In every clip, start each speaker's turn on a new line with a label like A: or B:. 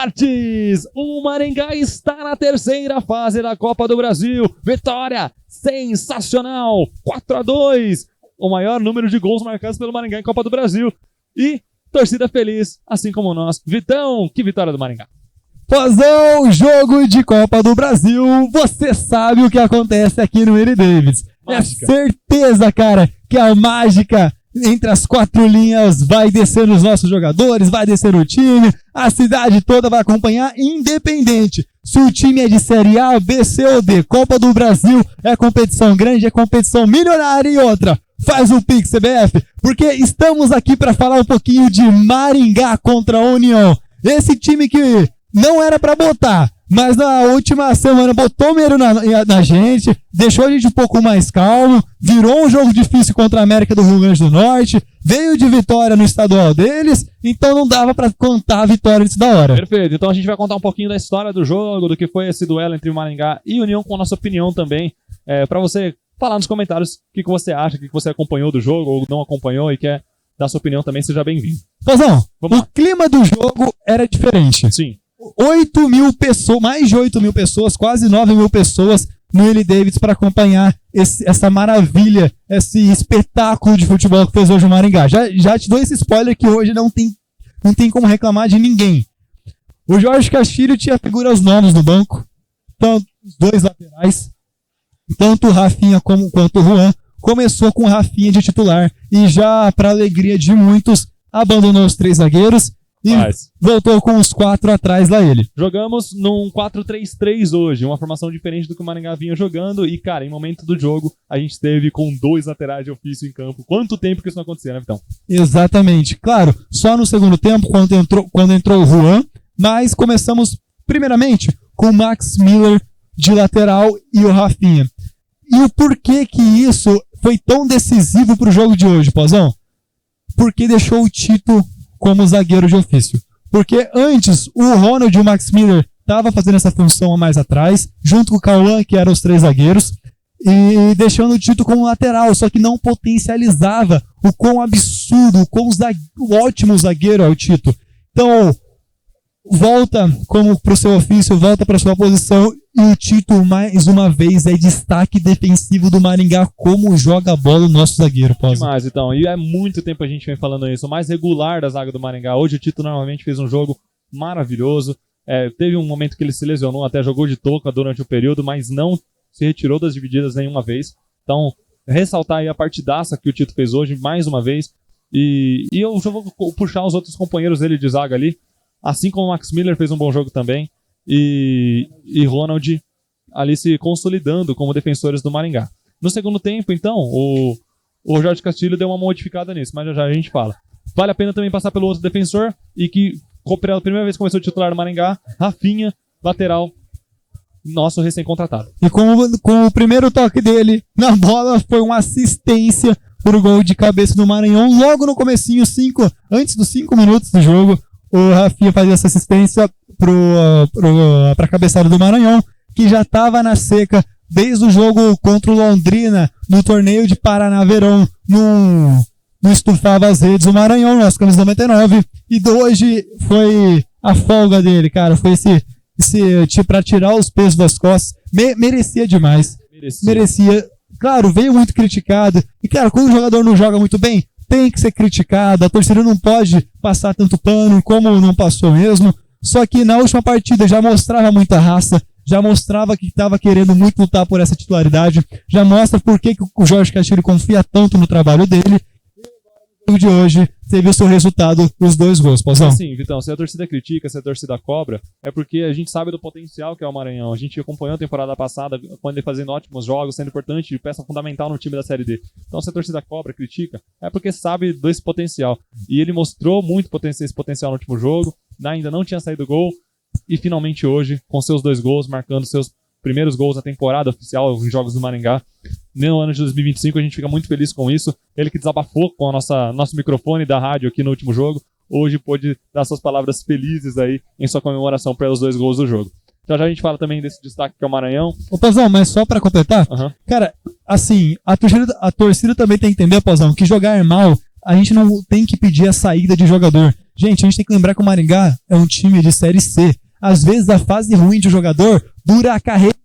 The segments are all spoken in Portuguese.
A: Artes, o Maringá está na terceira fase da Copa do Brasil. Vitória sensacional, 4-2. O maior número de gols marcados pelo Maringá em Copa do Brasil. E torcida feliz, assim como nós. Vitão, que vitória do Maringá.
B: Pozão, jogo de Copa do Brasil. Você sabe o que acontece aqui no Willie Davidson.
A: Mágica.
B: É certeza, cara, que a mágica entre as quatro linhas vai descer nos nossos jogadores, vai descer o time, a cidade toda vai acompanhar, independente se o time é de Série A, B, C ou D. Copa do Brasil é competição grande, é competição milionária. E outra, faz o Pix, CBF, porque estamos aqui para falar um pouquinho de Maringá contra a União. Esse time que não era para botar, mas na última semana botou medo na gente, deixou a gente um pouco mais calmo, virou um jogo difícil contra a América do Rio Grande do Norte, veio de vitória no estadual deles, então não dava pra contar a vitória antes da hora.
A: Perfeito, então a gente vai contar um pouquinho da história do jogo, do que foi esse duelo entre o Maringá e União, com a nossa opinião também, pra você falar nos comentários o que você acha, o que você acompanhou do jogo ou não acompanhou e quer dar sua opinião também, seja bem-vindo.
B: Pozão, o clima do jogo era diferente.
A: Sim.
B: 8.000 pessoas, mais de 8.000 pessoas, quase 9.000 pessoas no Willie Davidson para acompanhar essa maravilha, esse espetáculo de futebol que fez hoje o Maringá. Já te dou esse spoiler que hoje não tem como reclamar de ninguém. O Jorge Castilho tinha figuras novas no banco, tanto os dois laterais, tanto o Rafinha quanto o Juan. Começou com o Rafinha de titular e já, para alegria de muitos, abandonou os três zagueiros e voltou com os quatro atrás lá ele.
A: Jogamos num 4-3-3 hoje, uma formação diferente do que o Maringá vinha jogando. E, cara, em momento do jogo, a gente esteve com dois laterais de ofício em campo. Quanto tempo que isso não acontecia, né, Vitão?
B: Exatamente. Claro, só no segundo tempo, quando entrou o Juan, mas começamos, primeiramente, com o Max Miller de lateral e o Rafinha. E o porquê que isso foi tão decisivo pro jogo de hoje, Pozão? Porque deixou o Tito como zagueiro de ofício. Porque antes o Ronald e o Max Miller estavam fazendo essa função a mais atrás, junto com o Cauã, que eram os três zagueiros, e deixando o Tito como lateral, só que não potencializava o quão absurdo, o quão ótimo zagueiro é o Tito. Então, volta como pro seu ofício, volta para sua posição, e o Tito, mais uma vez, é destaque defensivo do Maringá, como joga a bola o nosso zagueiro.
A: Demais, então. E há muito tempo a gente vem falando isso. O mais regular da zaga do Maringá. Hoje o Tito normalmente fez um jogo maravilhoso. Teve um momento que ele se lesionou, até jogou de touca durante o período, mas não se retirou das divididas nenhuma vez. Então, ressaltar aí a partidaça que o Tito fez hoje, mais uma vez. E eu já vou puxar os outros companheiros dele de zaga ali. Assim como o Max Miller fez um bom jogo também. E Ronald ali se consolidando como defensores do Maringá. No segundo tempo, então, o Jorge Castilho deu uma modificada nisso, mas já a gente fala. Vale a pena também passar pelo outro defensor, e que pela primeira vez começou a titular no Maringá, Rafinha, lateral, nosso recém-contratado.
B: E com o primeiro toque dele na bola, foi uma assistência pro gol de cabeça do Maranhão, logo no comecinho, antes dos 5 minutos do jogo. O Rafinha fazia essa assistência para a cabeçada do Maranhão, que já estava na seca desde o jogo contra o Londrina, no torneio de Paraná Verão, no estufava as redes do Maranhão, nosso camisa 99, e hoje foi a folga dele, cara, foi esse para tirar os pesos das costas, merecia demais, merecia, claro, veio muito criticado, e cara, quando o jogador não joga muito bem, tem que ser criticado, a torcida não pode passar tanto pano como não passou mesmo, só que na última partida já mostrava muita raça, já mostrava que estava querendo muito lutar por essa titularidade, já mostra por que o Jorge Castilho confia tanto no trabalho dele. E no jogo de hoje teve o seu resultado, os 2 gols, Pozão.
A: Sim, Vitão, se a torcida critica, se a torcida cobra, é porque a gente sabe do potencial que é o Maranhão. A gente acompanhou a temporada passada, quando ele fazendo ótimos jogos, sendo importante, peça fundamental no time da Série D. Então, se a torcida cobra, critica, é porque sabe desse potencial. E ele mostrou muito esse potencial no último jogo, ainda não tinha saído gol, e finalmente hoje, com seus 2 gols, marcando seus primeiros gols da temporada oficial em jogos do Maringá. No ano de 2025 a gente fica muito feliz com isso. Ele que desabafou com nosso microfone da rádio aqui no último jogo, hoje pôde dar suas palavras felizes aí em sua comemoração pelos 2 gols do jogo. Então já a gente fala também desse destaque que é o Maranhão.
B: Ô Pozão, mas só pra completar, cara, assim, a torcida também tem que entender, Pozão, que jogar mal, a gente não tem que pedir a saída de jogador. Gente, a gente tem que lembrar que o Maringá é um time de Série C. Às vezes a fase ruim de um jogador dura a carreira.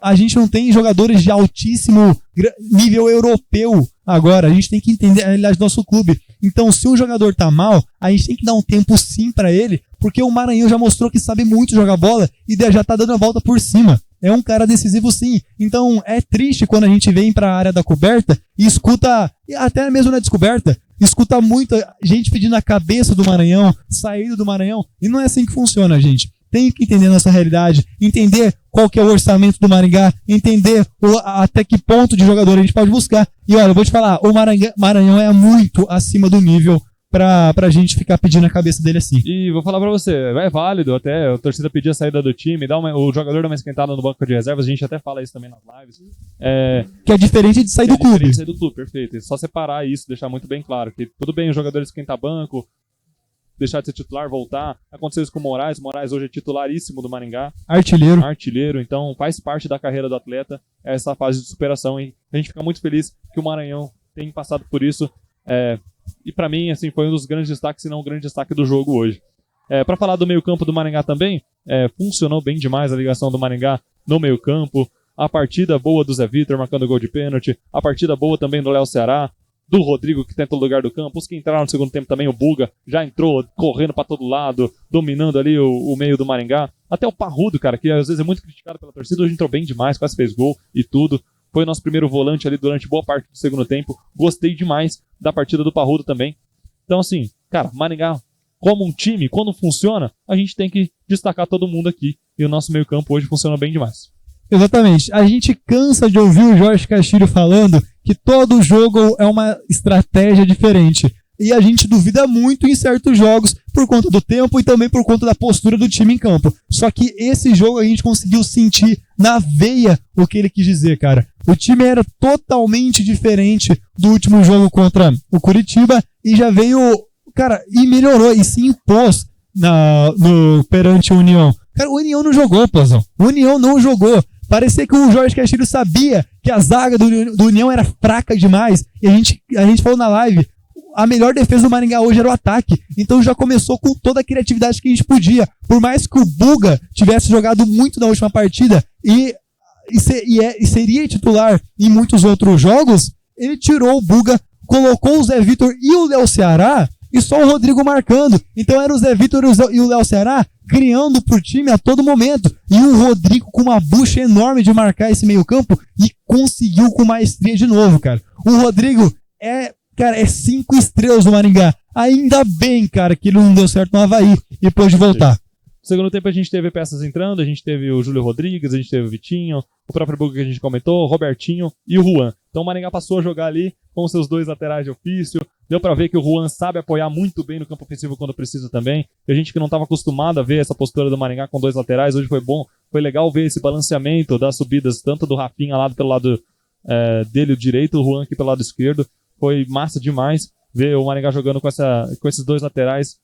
B: A gente não tem jogadores de altíssimo nível europeu agora. A gente tem que entender a realidade do nosso clube. Então, se um jogador tá mal, a gente tem que dar um tempo sim pra ele, porque o Maranhão já mostrou que sabe muito jogar bola e já tá dando a volta por cima. É um cara decisivo sim. Então, é triste quando a gente vem pra área da coberta e escuta, até mesmo na descoberta, escuta muita gente pedindo a cabeça do Maranhão, saída do Maranhão. E não é assim que funciona, gente. Tem que entender nossa realidade, entender qual que é o orçamento do Maringá, entender até que ponto de jogador a gente pode buscar. E olha, eu vou te falar, o Maranhão é muito acima do nível pra gente ficar pedindo a cabeça dele assim.
A: E vou falar pra você, é válido até a torcida pedir a saída do time, o jogador dá uma esquentada no banco de reservas, a gente até fala isso também nas lives.
B: Que é diferente de sair do clube.
A: De sair do clube, perfeito. É só separar isso, deixar muito bem claro, que tudo bem o jogador esquentar banco, deixar de ser titular, voltar. Aconteceu isso com o Moraes. O Moraes hoje é titularíssimo do Maringá. Artilheiro, então faz parte da carreira do atleta essa fase de superação. E a gente fica muito feliz que o Maranhão tem passado por isso. E pra mim, assim, foi um dos grandes destaques, se não o grande destaque do jogo hoje. Pra falar do meio-campo do Maringá também, funcionou bem demais a ligação do Maringá no meio-campo. A partida boa do Zé Vitor marcando gol de pênalti. A partida boa também do Léo Ceará. Do Rodrigo, que tenta o lugar do campo. Os que entraram no segundo tempo também, o Buga já entrou correndo pra todo lado, dominando ali o meio do Maringá. Até o Parrudo, cara, que às vezes é muito criticado pela torcida, hoje entrou bem demais, quase fez gol e tudo. Foi o nosso primeiro volante ali durante boa parte do segundo tempo. Gostei demais da partida do Parrudo também. Então, assim, cara, Maringá, como um time, quando funciona, a gente tem que destacar todo mundo aqui. E o nosso meio-campo hoje funciona bem demais.
B: Exatamente. A gente cansa de ouvir o Jorge Castilho falando que todo jogo é uma estratégia diferente. E a gente duvida muito em certos jogos por conta do tempo e também por conta da postura do time em campo. Só que esse jogo a gente conseguiu sentir na veia o que ele quis dizer, cara. O time era totalmente diferente do último jogo contra o Curitiba e já veio, cara, e melhorou e se impôs perante o União. Cara, o União não jogou, Pozão. O União não jogou. Parecia que o Jorge Castilho sabia que a zaga do União era fraca demais. E a gente falou na live, a melhor defesa do Maringá hoje era o ataque. Então já começou com toda a criatividade que a gente podia. Por mais que o Buga tivesse jogado muito na última partida e seria titular em muitos outros jogos, ele tirou o Buga, colocou o Zé Vitor e o Léo Ceará e só o Rodrigo marcando. Então era o Zé Vitor e o Léo Ceará criando pro time a todo momento. E o Rodrigo com uma bucha enorme de marcar esse meio campo e conseguiu com maestria de novo, cara. O Rodrigo é 5 estrelas do Maringá. Ainda bem, cara, que ele não deu certo no Avaí e pôde voltar.
A: No segundo tempo a gente teve peças entrando, a gente teve o Júlio Rodrigues, a gente teve o Vitinho, o próprio Buga que a gente comentou, o Robertinho e o Juan. Então o Maringá passou a jogar ali com seus dois laterais de ofício. Deu pra ver que o Juan sabe apoiar muito bem no campo ofensivo quando precisa também. E a gente que não estava acostumado a ver essa postura do Maringá com dois laterais, hoje foi bom. Foi legal ver esse balanceamento das subidas, tanto do Rafinha lá pelo lado dele, o direito, o Juan aqui pelo lado esquerdo. Foi massa demais ver o Maringá jogando com esses dois laterais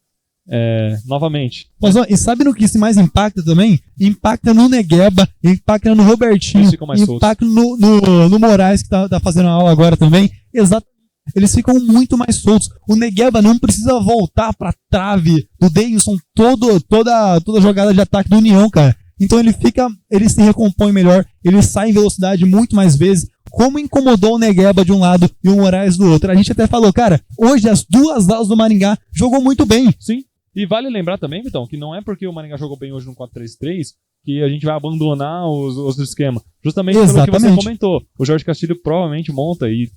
A: novamente.
B: Mas, ó, e sabe no que isso mais impacta também? Impacta no Negueba, impacta no Robertinho, impacta no Moraes, que tá fazendo a aula agora também. Exatamente. Eles ficam muito mais soltos. O Negueba não precisa voltar pra trave do Denilson toda jogada de ataque do União, cara. Então ele se recompõe melhor, ele sai em velocidade muito mais vezes. Como incomodou o Negueba de um lado e o Moraes do outro. A gente até falou, cara, hoje as duas alas do Maringá jogou muito bem.
A: Sim. E vale lembrar também, Vitão, que não é porque o Maringá jogou bem hoje no 4-3-3 que a gente vai abandonar os esquemas. Justamente pelo que você comentou. O Jorge Castilho provavelmente monta, e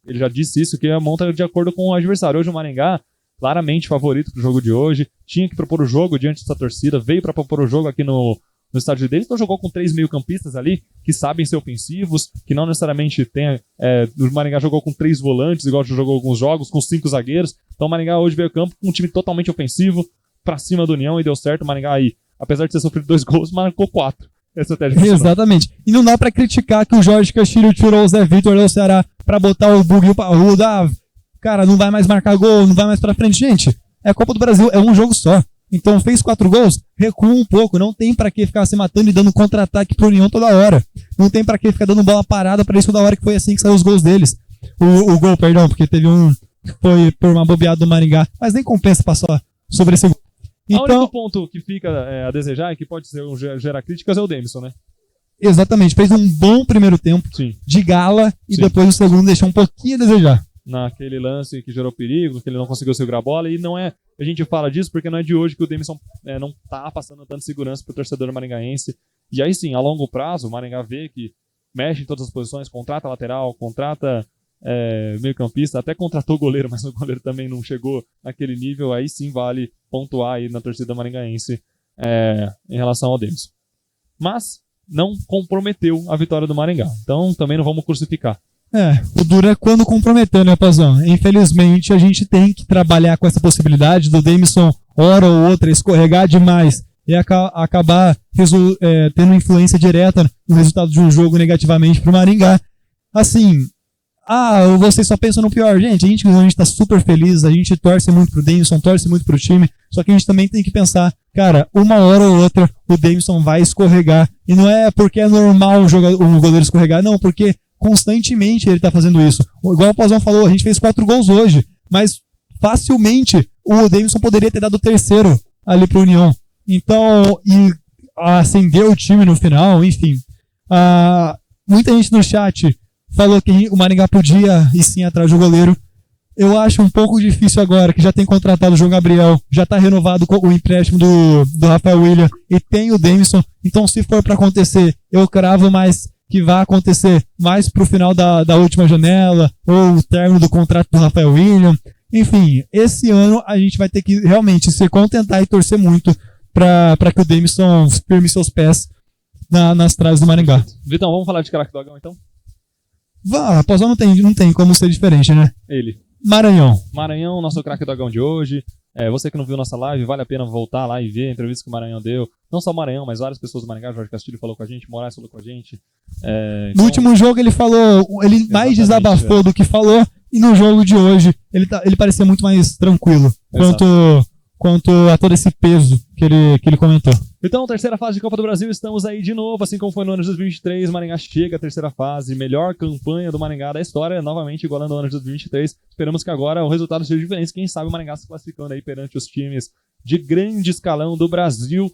A: ele já disse isso, que monta de acordo com o adversário. Hoje o Maringá, claramente favorito pro jogo de hoje, tinha que propor o jogo diante dessa torcida, veio para propor o jogo aqui no estádio deles, então jogou com 3 meio-campistas ali, que sabem ser ofensivos, que não necessariamente tem... o Maringá jogou com 3 volantes, igual já jogou alguns jogos, com 5 zagueiros. Então o Maringá hoje veio ao campo com um time totalmente ofensivo, pra cima do União, e deu certo. O Maringá aí, apesar de ter sofrido 2 gols, marcou 4.
B: Exatamente. E não dá pra criticar que o Jorge Castilho tirou o Zé Vitor do Ceará pra botar o Buga e o Parrudo. Cara, não vai mais marcar gol, não vai mais pra frente. Gente, é a Copa do Brasil, é um jogo só. Então fez 4 gols, recua um pouco. Não tem pra que ficar se matando e dando contra-ataque pro União toda hora. Não tem pra que ficar dando bola parada pra isso toda hora, que foi assim que saiu os gols deles. O gol, perdão, porque teve que foi por uma bobeada do Maringá, mas nem compensa passar sobre esse gol.
A: O único
B: Então,
A: ponto que fica a desejar e que pode ser gerar críticas é o Davidson, né?
B: exatamente, fez um bom primeiro tempo
A: Sim.
B: de gala e
A: Sim.
B: depois o segundo deixou um pouquinho a desejar.
A: Naquele lance que gerou perigo, que ele não conseguiu segurar a bola, e não é. A gente fala disso porque não é de hoje que o Davidson não tá passando tanta segurança pro torcedor maringaense. E aí sim, a longo prazo, o Maringá vê que mexe em todas as posições, contrata lateral, contrata meio-campista, até contratou o goleiro, mas o goleiro também não chegou naquele nível. Aí sim vale pontuar aí na torcida maringaense em relação ao Davidson. Mas não comprometeu a vitória do Maringá. Então também não vamos crucificar.
B: O duro é quando comprometer, né, Pazão? Infelizmente, a gente tem que trabalhar com essa possibilidade do Davidson, hora ou outra, escorregar demais e acabar tendo influência direta no resultado de um jogo negativamente pro Maringá. Assim, vocês só pensam no pior. Gente, a gente tá super feliz, a gente torce muito pro Davidson, torce muito pro time, só que a gente também tem que pensar, cara, uma hora ou outra o Davidson vai escorregar. E não é porque é normal o goleiro escorregar, não, porque constantemente ele tá fazendo isso. Igual o Pazão falou, a gente fez 4 gols hoje, mas facilmente o Davidson poderia ter dado o terceiro ali pro União. Então, e acendeu o time no final, enfim. Muita gente no chat falou que o Maringá podia ir sim atrás do goleiro. Eu acho um pouco difícil agora, que já tem contratado o João Gabriel, já tá renovado o empréstimo do Rafael William e tem o Davidson. Então, se for para acontecer, eu cravo mais que vai acontecer mais pro final da última janela, ou o término do contrato do Rafael William. Enfim, esse ano a gente vai ter que realmente se contentar e torcer muito para que o Davidson firme seus pés nas traves do Maringá.
A: Vitão, vamos falar de craque do Dogão então?
B: Após não tem como ser diferente, né?
A: Ele.
B: Maranhão,
A: nosso craque do Dogão de hoje. Você que não viu nossa live, vale a pena voltar lá e ver a entrevista que o Maranhão deu. Não só o Maranhão, mas várias pessoas do Maringá. Jorge Castilho falou com a gente, Moraes falou com a gente.
B: No último jogo ele falou, ele mais desabafou do que falou, e no jogo de hoje ele parecia muito mais tranquilo quanto a todo esse peso que ele comentou.
A: Então, terceira fase de Copa do Brasil, estamos aí de novo, assim como foi no ano de 2023, Maringá chega à terceira fase, melhor campanha do Maringá da história, novamente igualando o ano de 2023. Esperamos que agora o resultado seja diferente, quem sabe o Maringá se classificando aí perante os times de grande escalão do Brasil.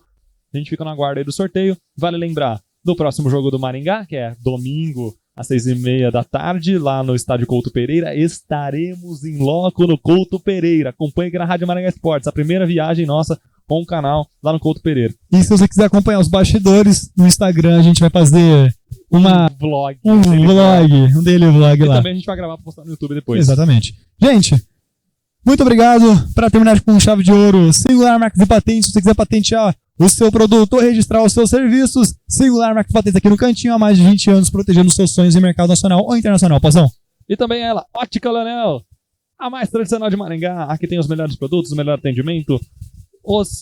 A: A gente fica na guarda aí do sorteio. Vale lembrar do próximo jogo do Maringá, que é domingo às 6h30 da tarde, lá no estádio Couto Pereira. Estaremos em loco no Couto Pereira. Acompanhe aqui na Rádio Maringá Esportes, a primeira viagem nossa com o canal lá no Couto Pereira.
B: E se você quiser acompanhar os bastidores, no Instagram a gente vai fazer um daily vlog lá.
A: E também a gente vai gravar pra postar no YouTube depois.
B: Exatamente. Gente, muito obrigado. Para terminar com chave de ouro, Singular Marcas e Patentes. Se você quiser patentear o seu produto ou registrar os seus serviços, Singular Marcas e Patentes aqui no cantinho há mais de 20 anos, protegendo os seus sonhos em mercado nacional ou internacional. Pazão.
A: E também ela, Ótica Leonel, a mais tradicional de Maringá. Aqui tem os melhores produtos, o melhor atendimento,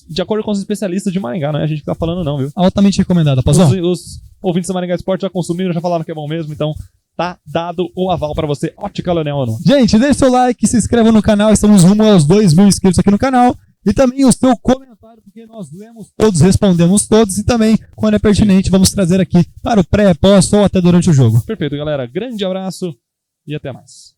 A: de acordo com os especialistas de Maringá, não é a gente que tá falando não, viu?
B: Altamente recomendada, Pazão.
A: Os ouvintes do Maringá Esporte já consumiram, já falaram que é bom mesmo, então tá dado o aval pra você, Ótica Leonel ou não.
B: Gente, deixe seu like, se inscreva no canal, estamos rumo aos 2.000 inscritos aqui no canal. E também o seu comentário, porque nós lemos todos, respondemos todos, e também, quando é pertinente, vamos trazer aqui para o pré, pós ou até durante o jogo.
A: Perfeito, galera. Grande abraço e até mais.